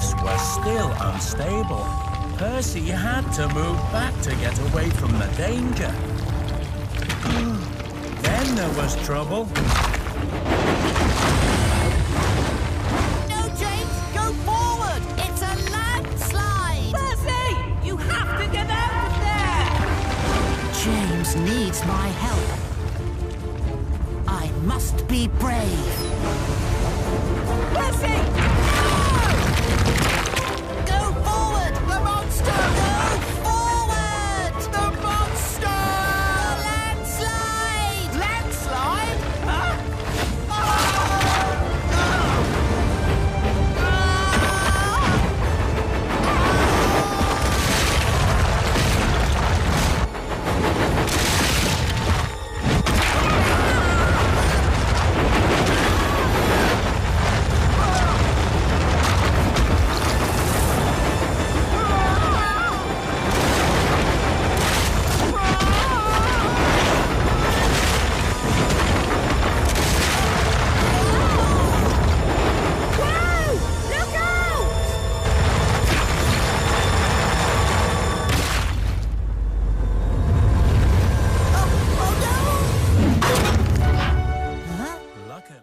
waves were still unstable. Percy had to move back to get away from the danger. Then there was trouble. No, James! Go forward! It's a landslide! Percy! You have to get out of there! James needs my help. I must be brave. Percy! Go forward! The monster! Go forward! The monster! The landslide! Landslide? Huh? Luckily.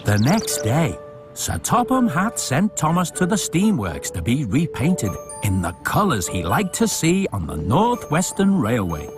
The next day, Sir Topham Hatt sent Thomas to the steamworks to be repainted in the colours he liked to see on the North Western Railway.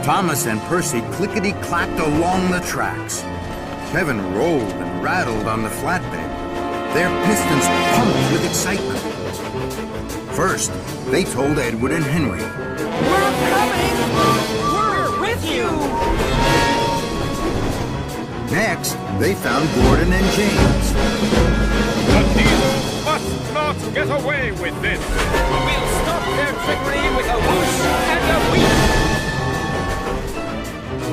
Thomas and Percy clickety-clacked along the tracks. Kevin rolled and rattled on the flatbed. Their pistons pumped with excitement. First, they told Edward and Henry. We're coming! We're with you! Next, they found Gordon and James. The thieves must not get away with this! We'll stop their trickery with a whoosh and a wheat!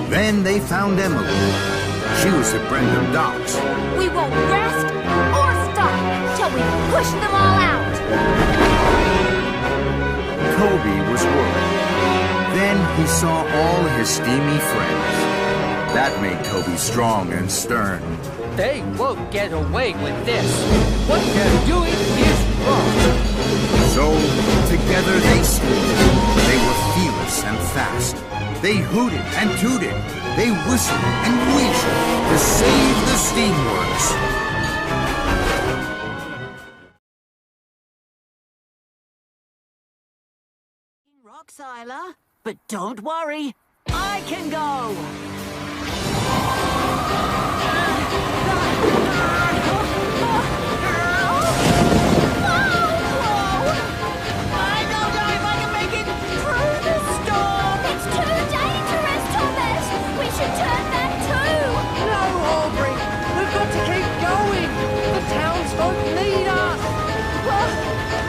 Then they found Emily. She was at Brendam Docks. We won't rest or stop till we push them all out. Toby was worried. Then he saw all his steamy friends. That made Toby strong and stern. They won't get away with this. What they're doing is wrong. So, together they stood. They were fearless and fast. They hooted and tooted. They whistled and wheezed to save the steamworks. Rocks, Isla, but don't worry. I can go. I don't know if I can make it through the storm. It's too dangerous, Thomas. We should turn back too. No, Aubrey! We've got to keep going! The townsfolk need us!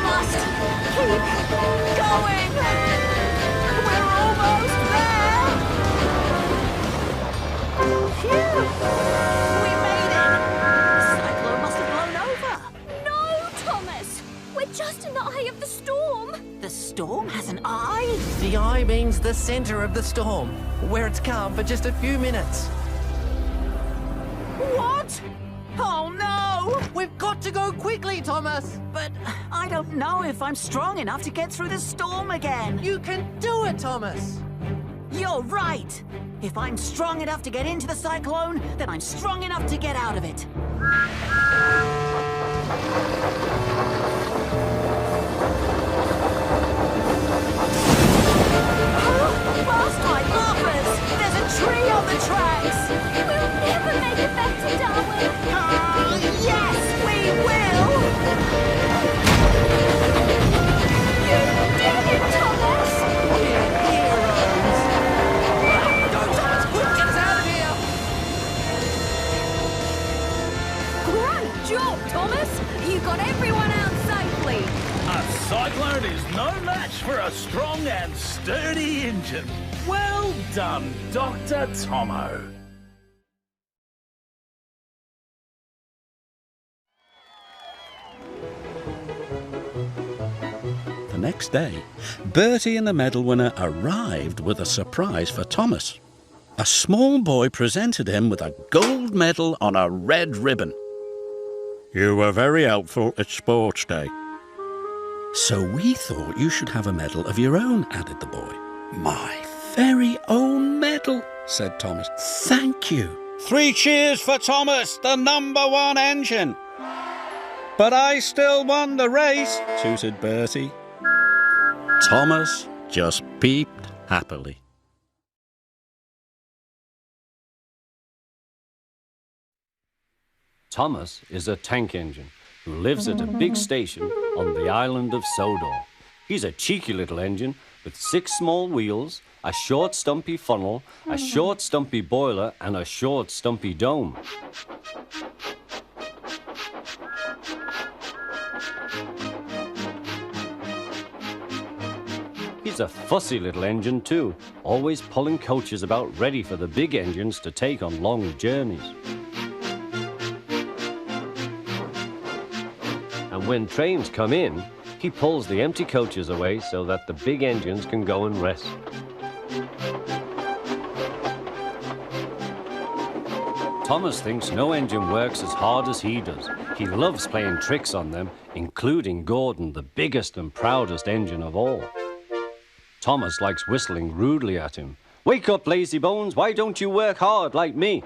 Must keep Going. We're almost there. Phew. We made it. The cyclone must have blown over. No, Thomas. We're just in the eye of the storm. The storm has an eye? The eye means the center of the storm, where it's calm for just a few minutes. What? Oh, no! We've got to go quickly, Thomas! But I don't know if I'm strong enough to get through the storm again. You can do it, Thomas! You're right. If I'm strong enough to get into the cyclone, then I'm strong enough to get out of it. Blast my markers! There's a tree on the tracks! We'll never make it back to Darwin. Yes, we will! You did it, Thomas! We're heroes! Go, Thomas, quick, get us out of here! Great job, Thomas! You got everyone out safely. A cyclone is no match for a strong and sturdy engine. Well done, Dr. Tomo. The next day, Bertie and the medal winner arrived with a surprise for Thomas. A small boy presented him with a gold medal on a red ribbon. You were very helpful at Sports Day. So we thought you should have a medal of your own, added the boy. My very own medal, said Thomas. Thank you. 3 cheers for Thomas, the #1 engine. But I still won the race, tooted Bertie. Thomas just peeped happily. Thomas is a tank engine who lives at a big station on the island of Sodor. He's a cheeky little engine with 6 small wheels, a short stumpy funnel, a short stumpy boiler and a short stumpy dome. He's a fussy little engine too, always pulling coaches about ready for the big engines to take on long journeys. And when trains come in, he pulls the empty coaches away so that the big engines can go and rest. Thomas thinks no engine works as hard as he does. He loves playing tricks on them, including Gordon, the biggest and proudest engine of all. Thomas likes whistling rudely at him. Wake up, lazy bones, why don't you work hard like me?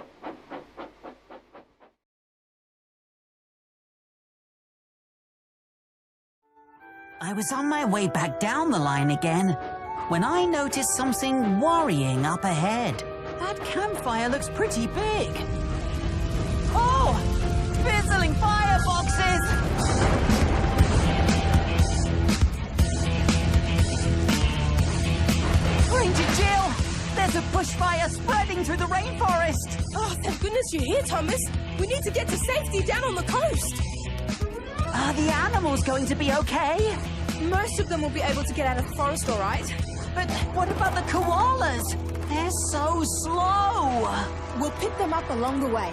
I was on my way back down the line again when I noticed something worrying up ahead. That campfire looks pretty big. Oh! Fizzling fireboxes! Ranger Jill! There's a bushfire spreading through the rainforest! Oh, thank goodness you're here, Thomas. We need to get to safety down on the coast. Are the animals going to be okay? Most of them will be able to get out of the forest all right. But what about the koalas? They're so slow. We'll pick them up along the way.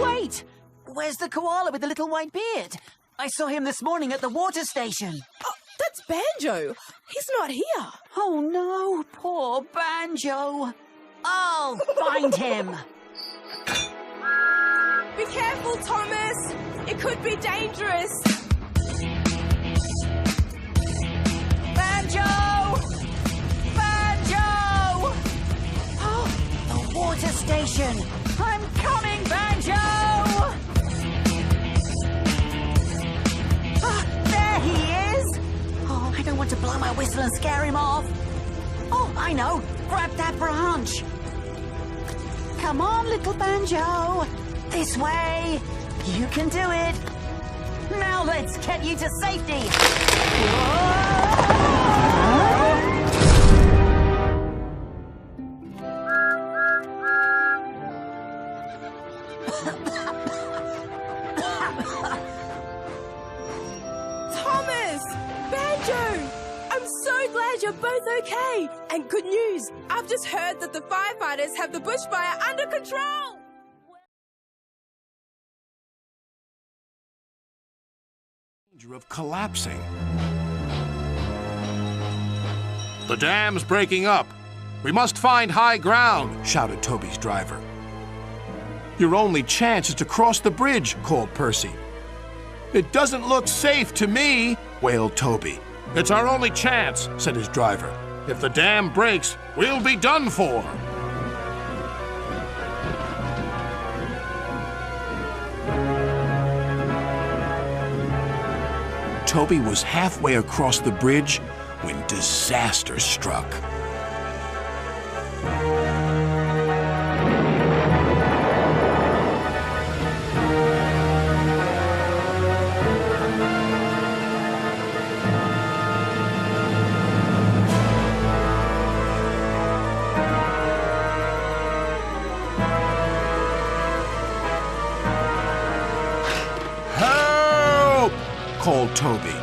Wait! Where's the koala with the little white beard? I saw him this morning at the water station. Oh, that's Banjo. He's not here. Oh no, poor Banjo. I'll find him. Be careful, Thomas. It could be dangerous. Banjo! Banjo! Oh, the water station. I'm coming, Banjo! There he is! Oh, I don't want to blow my whistle and scare him off. Oh, I know. Grab that branch. Come on, little Banjo. This way. You can do it. Now let's get you to safety. Thomas! Banjo! I'm so glad you're both okay. And good news, I've just heard that the firefighters have the bushfire under control. Of collapsing. The dam's breaking up. We must find high ground, shouted Toby's driver. Your only chance is to cross the bridge, called Percy. It doesn't look safe to me, wailed Toby. It's our only chance, said his driver. If the dam breaks, we'll be done for. Toby was halfway across the bridge when disaster struck. Help! Called Toby.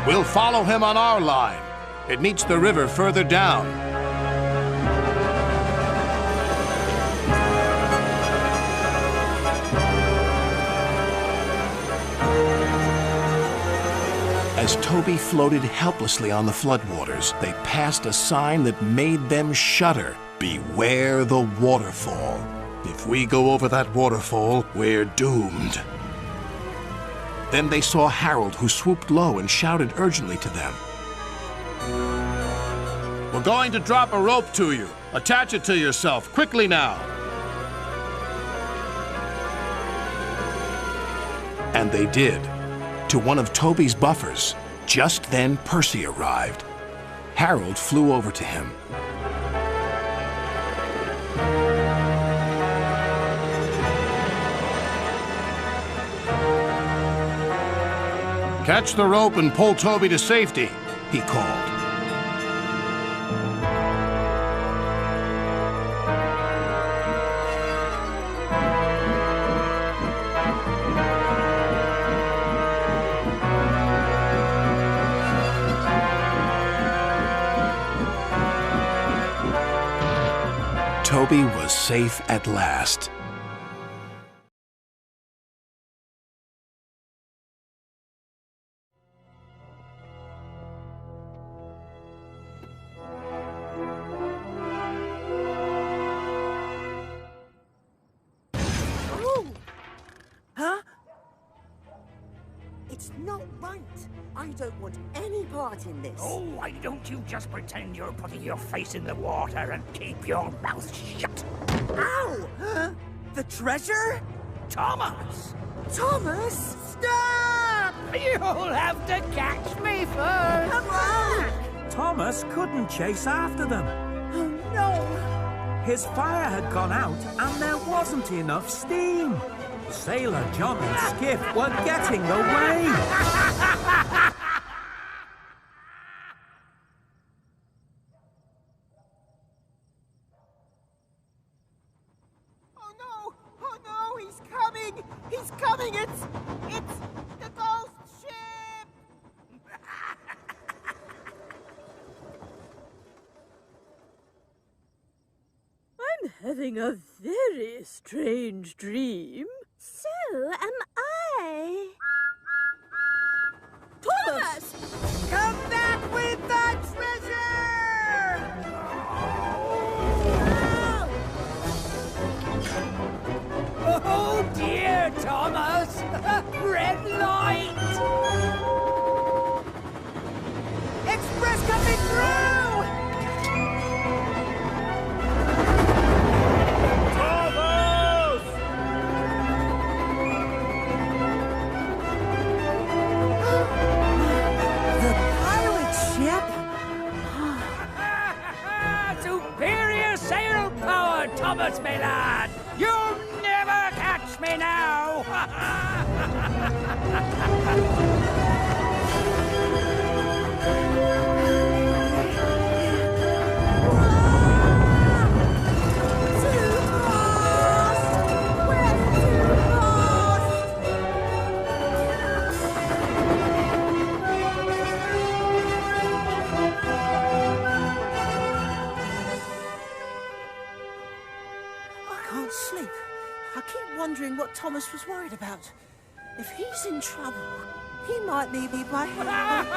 We'll follow him on our line. It meets the river further down. As Toby floated helplessly on the floodwaters, they passed a sign that made them shudder. Beware the waterfall. If we go over that waterfall, we're doomed. Then they saw Harold, who swooped low and shouted urgently to them. We're going to drop a rope to you. Attach it to yourself, quickly now. And they did, to one of Toby's buffers. Just then, Percy arrived. Harold flew over to him. Catch the rope and pull Toby to safety, he called. Toby was safe at last. It's not right. I don't want any part in this. Oh, why don't you just pretend you're putting your face in the water and keep your mouth shut? Ow! The treasure? Thomas! Thomas! Stop! You'll have to catch me first! Come on! Thomas couldn't chase after them. Oh, no! His fire had gone out and there wasn't enough steam. Sailor John and Skiff were getting away. Oh no! Oh no! He's coming! He's coming! It's the ghost ship! I'm having a very strange dream. So am I. Thomas! Come back with the treasure! Oh dear, Thomas! Red light! Express coming through! Superior sail power, Thomas, my lad! You'll never catch me now! Sleep. I keep wondering what Thomas was worried about. If he's in trouble... He might leave me by... Help!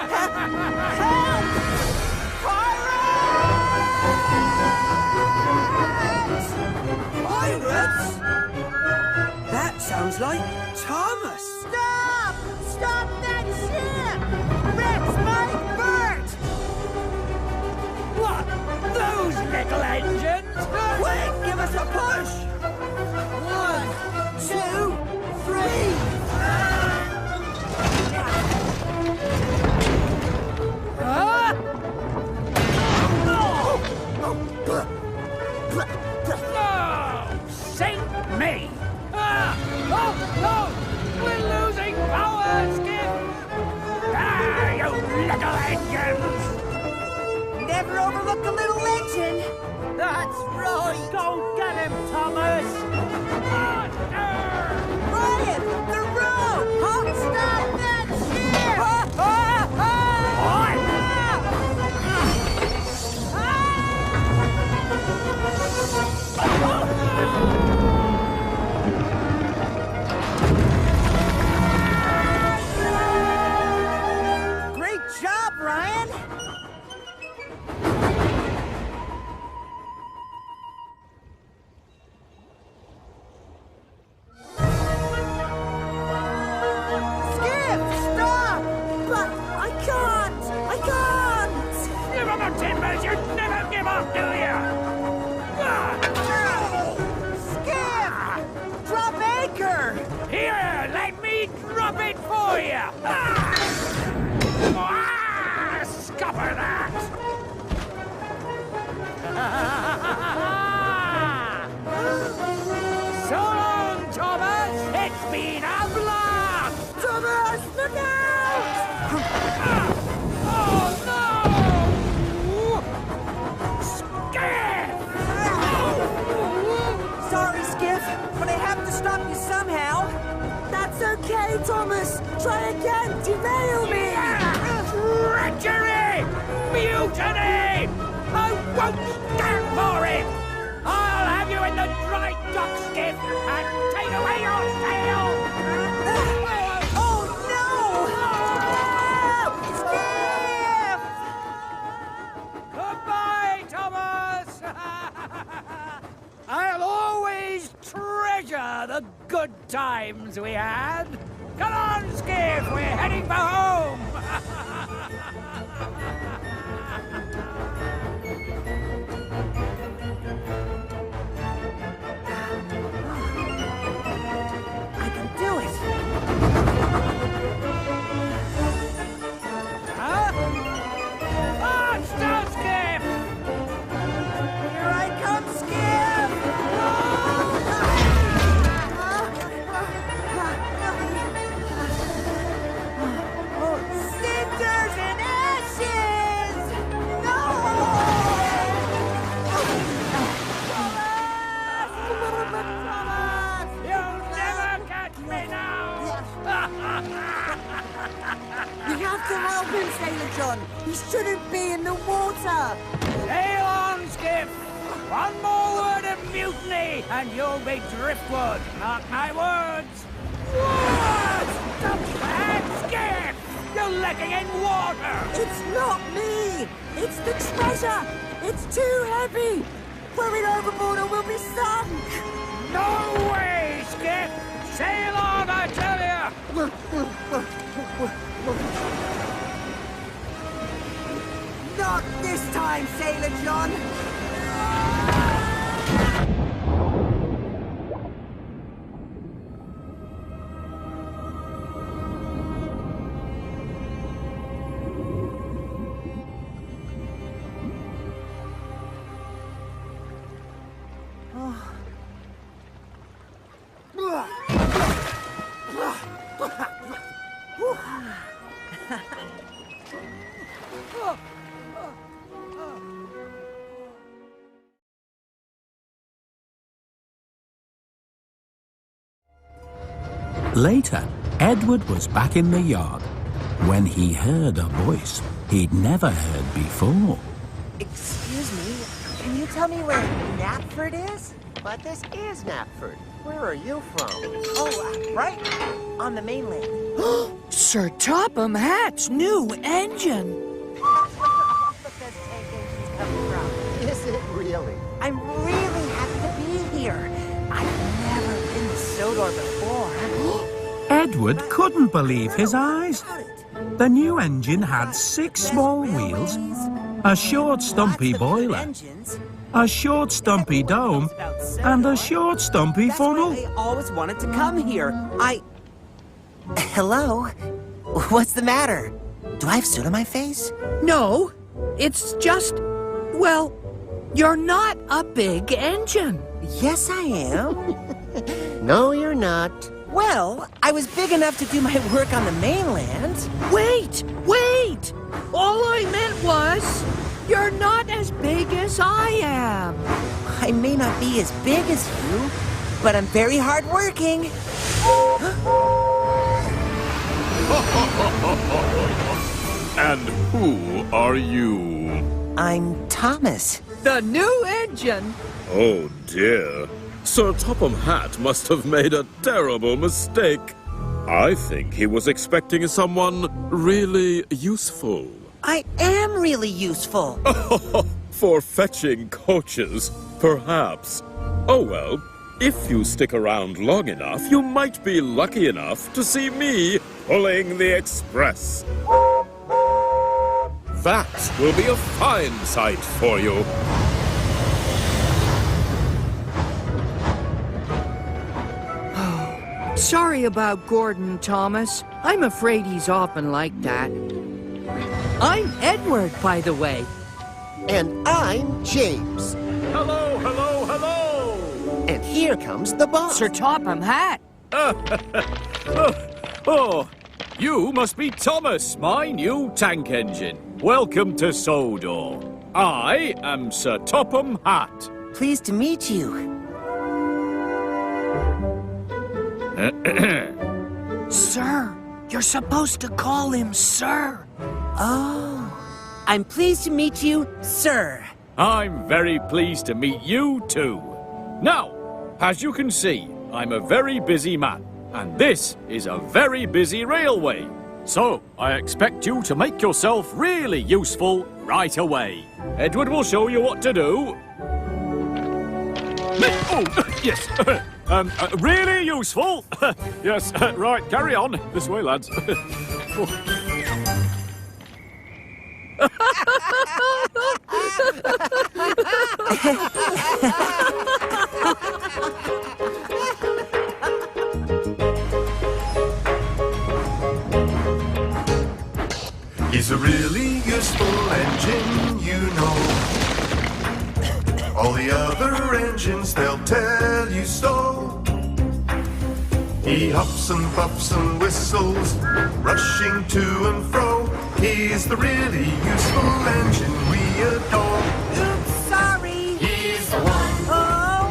Pirates? That sounds like Thomas. Stop! Stop that ship! Rex, Mike, Bert! What? Those little engines? Quick, give us a push! 1, 2, 3! No! Sink me! Oh, no! We're losing power, Skip! You little engines! Never overlook a little engine! That's right! Go get him, Thomas! Ryan, the rope! Stop that ship! Great job, Ryan! Skip, stop! But I can't! I can't! Give him the timbers! You never give up, do you? Skip! Drop anchor! Here, let me drop it for you! Scupper that! So long, Thomas! It's been a blast! Thomas, look out! Oh, no! Skip! Sorry, Skip, but I have to stop you somehow. That's okay, Thomas. Try again. Derail me. Treachery! Mutiny! I won't stand for it! I'll have you in the dry dock, Skip, and take away your sail! Oh, no! Skip! Goodbye, Thomas! I'll always treasure the good times we had. Come on, Skip, we're heading for home! I can do it. Huh? Faster, Skip! Here I come, Skip! Cinders and ashes! No! You'll never catch me now! We have to help him, Sailor John. He shouldn't be in the water. Sail on, Skip! One more word of mutiny, and you'll be driftwood. Mark my words. What? The bad Skip! You're letting in water! It's not me! It's the treasure! It's too heavy! Throw it overboard or we'll be sunk! No way, Skip! Sail on, I tell you! Not this time, Sailor John! Later, Edward was back in the yard when he heard a voice he'd never heard before. Excuse me, can you tell me where Knapford is? But this is Knapford. Where are you from? Oh, right on the mainland. Sir Topham Hatt's new engine. Is it really? I'm really happy to be here. I've never been to Sodor before. Edward couldn't believe his eyes. The new engine had 6 small wheels, a short stumpy boiler, a short stumpy dome, and a short stumpy funnel. I always wanted to come here. Hello? What's the matter? Do I have soot on my face? No, it's just, well, you're not a big engine. Yes, I am. No, you're not. Well, I was big enough to do my work on the mainland. Wait! All I meant was, you're not as big as I am. I may not be as big as you, but I'm very hardworking. And who are you? I'm Thomas. The new engine. Oh dear. Sir Topham Hatt must have made a terrible mistake. I think he was expecting someone really useful. I am really useful. For fetching coaches, perhaps. Oh well, if you stick around long enough, you might be lucky enough to see me pulling the express. That will be a fine sight for you. Sorry about Gordon, Thomas. I'm afraid he's often like that. I'm Edward, by the way. And I'm James. Hello. And here comes the boss. Sir Topham Hatt. Oh, you must be Thomas, my new tank engine. Welcome to Sodor. I am Sir Topham Hatt. Pleased to meet you. Sir, you're supposed to call him Sir. Oh, I'm pleased to meet you, sir. I'm very pleased to meet you too. Now, as you can see, I'm a very busy man, and this is a very busy railway. So, I expect you to make yourself really useful right away. Edward will show you what to do. Oh, yes. Really useful. Yes, right, carry on. This way, lads. He's a really useful engine, you know. All the other engines, they'll tell you so. He huffs and puffs and whistles, rushing to and fro. He's the really useful engine we adore. Oops, sorry. He's the one. Oh.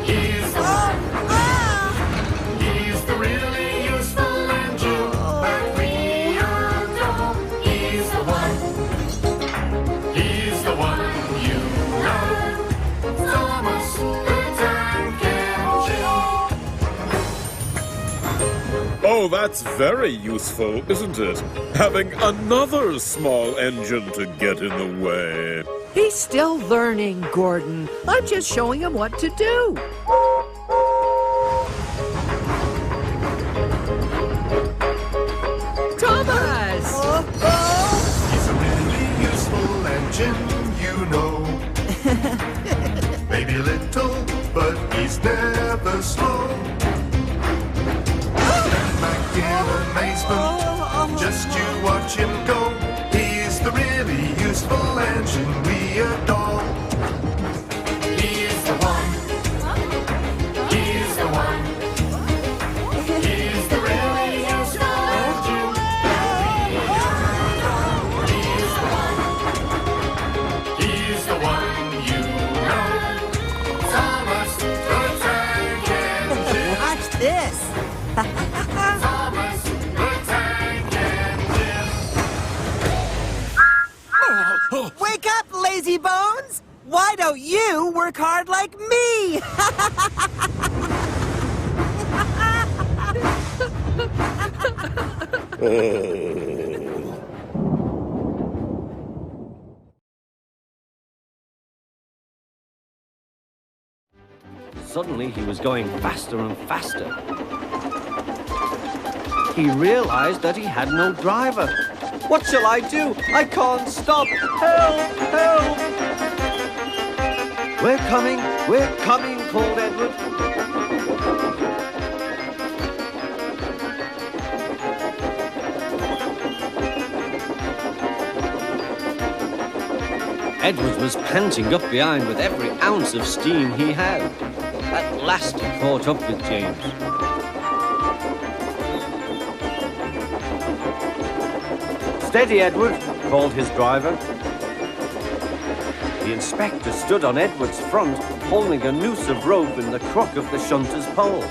He's the one. He's the really useful engine that we adore. He's the one. He's the one you know. Thomas the Tank Engine. Oh, that's very useful, isn't it? Having another small engine to get in the way. He's still learning, Gordon. I'm just showing him what to do. Thomas! He's a really useful engine, you know. Maybe a little, but he's never slow. Stand back in amazement, just you watch him go. He's the really useful engine we adore. He's the one. He's the one. He's the really useful engine that we adore. He's the one. He's the one you know. Thomas the Tank Engine. Watch this. Thomas the Tank Engine. Wake up, lazy bones! Why don't you work hard like me? Suddenly, he was going faster and faster. He realized that he had no driver. What shall I do? I can't stop! Help! Help! We're coming! We're coming! Called Edward. Edward was panting up behind with every ounce of steam he had. At last he caught up with James. Steady, Edward, called his driver. The inspector stood on Edward's front, holding a noose of rope in the crook of the shunter's pole.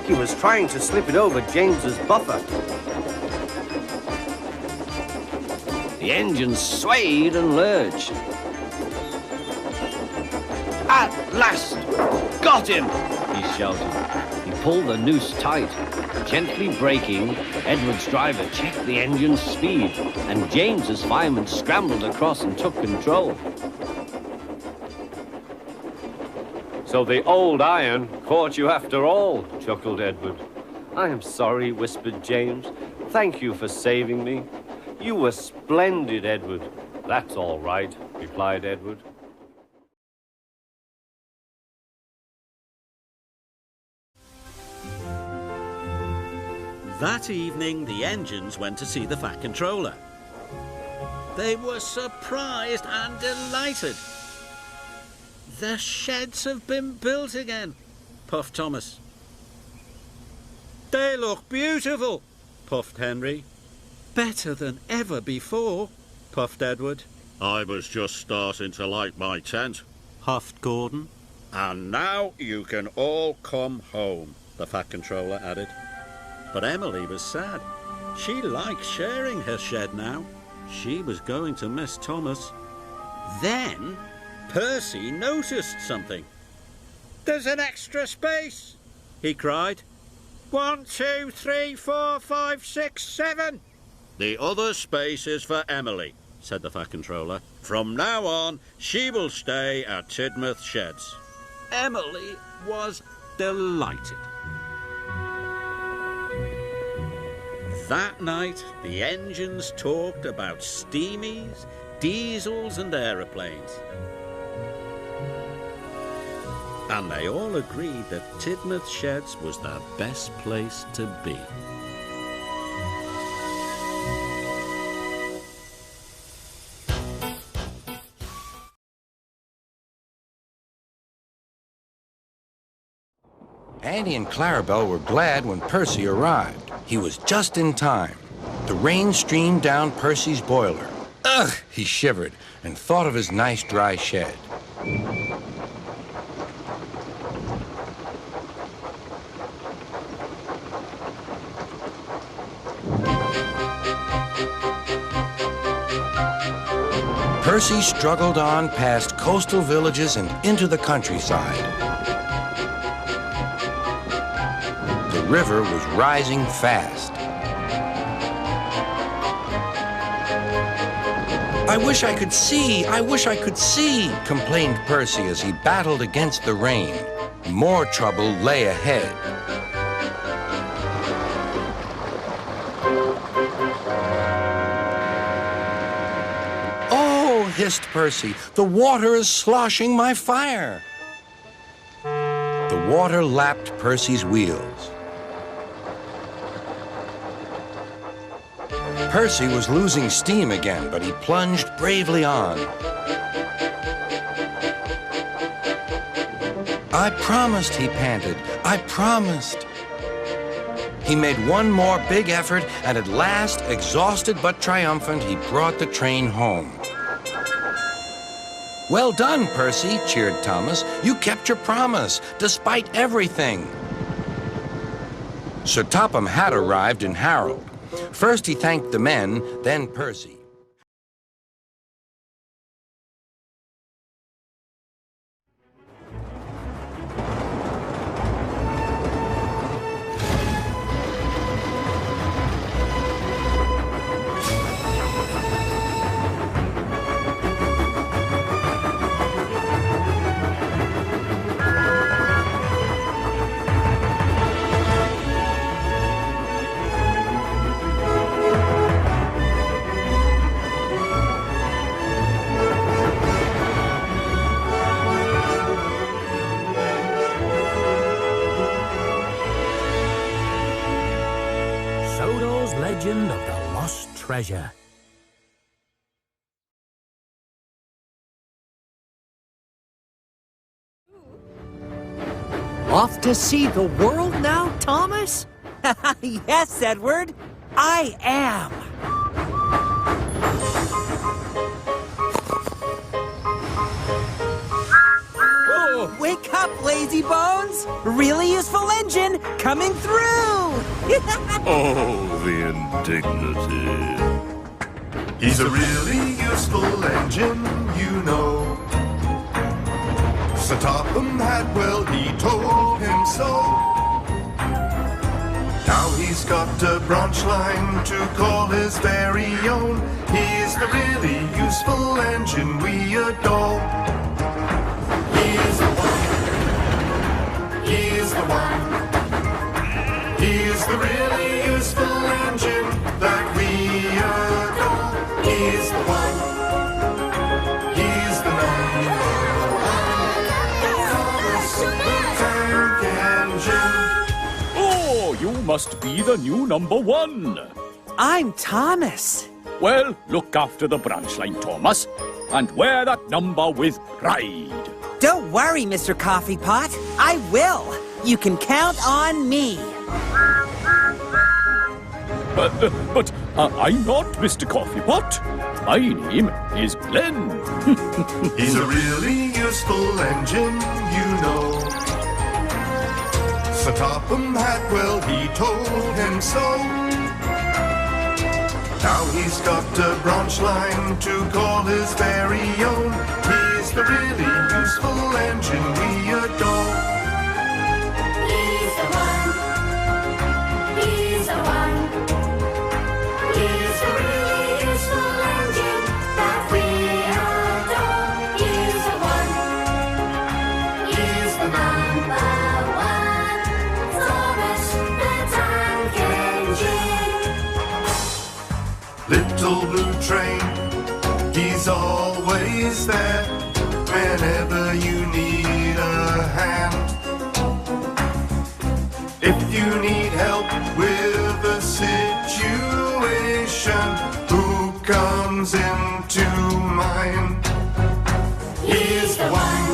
He was trying to slip it over James's buffer. The engine swayed and lurched. At last! Got him! He shouted. He pulled the noose tight. Gently braking, Edward's driver checked the engine's speed, and James's fireman scrambled across and took control. So the old iron caught you after all, chuckled Edward. I am sorry, whispered James. Thank you for saving me. You were splendid, Edward. That's all right, replied Edward. That evening, the engines went to see the Fat Controller. They were surprised and delighted. The sheds have been built again, puffed Thomas. They look beautiful, puffed Henry. Better than ever before, puffed Edward. I was just starting to like my tent, huffed Gordon. And now you can all come home, the Fat Controller added. But Emily was sad. She liked sharing her shed now. She was going to miss Thomas. Then Percy noticed something. There's an extra space, he cried. 1, 2, 3, 4, 5, 6, 7. The other space is for Emily, said the Fat Controller. From now on, she will stay at Tidmouth Sheds. Emily was delighted. That night, the engines talked about steamies, diesels and aeroplanes. And they all agreed that Tidmouth Sheds was the best place to be. Andy and Clarabelle were glad when Percy arrived. He was just in time. The rain streamed down Percy's boiler. Ugh! He shivered and thought of his nice dry shed. Percy struggled on past coastal villages and into the countryside. The river was rising fast. I wish I could see, complained Percy as he battled against the rain. More trouble lay ahead. Oh, hissed Percy, the water is sloshing my fire. The water lapped Percy's wheels. Percy was losing steam again, but he plunged bravely on. I promised, he panted. I promised. He made one more big effort, and at last, exhausted but triumphant, he brought the train home. Well done, Percy, cheered Thomas. You kept your promise, despite everything. Sir Topham Hatt arrived in Harold. First he thanked the men, then Percy. lost treasure. Off to see the world now, Thomas? Yes, Edward, I am. Oh. Wake up, lazy bones! Really useful engine coming through! Oh, the indignity. He's a really useful engine, you know. So Topham Hatt, well, he told him so. Now he's got a branch line to call his very own. He's the really useful engine we adore. He's the one. He's the one. He's the really useful engine that we adore. He's the one. He's the number one. Oh, you must be the new number one. I'm Thomas. Well, look after the branch line, Thomas, and wear that number with pride. Don't worry, Mr. Coffee Pot. I will. You can count on me. But I'm not Mr. Coffee Pot. My name is Glenn. He's a really useful engine, you know. So Topham Hatt, well, he told him so. Now he's got a branch line to call his very own. He's the really useful engine we adore. He's the one. He's the one. He's the really useful engine that we adore. He's the one. He's the number one. Thomas the Tank Engine. Little blue train, he's always there whenever you need a hand. If you need help with a situation, who comes into mind? He's the one.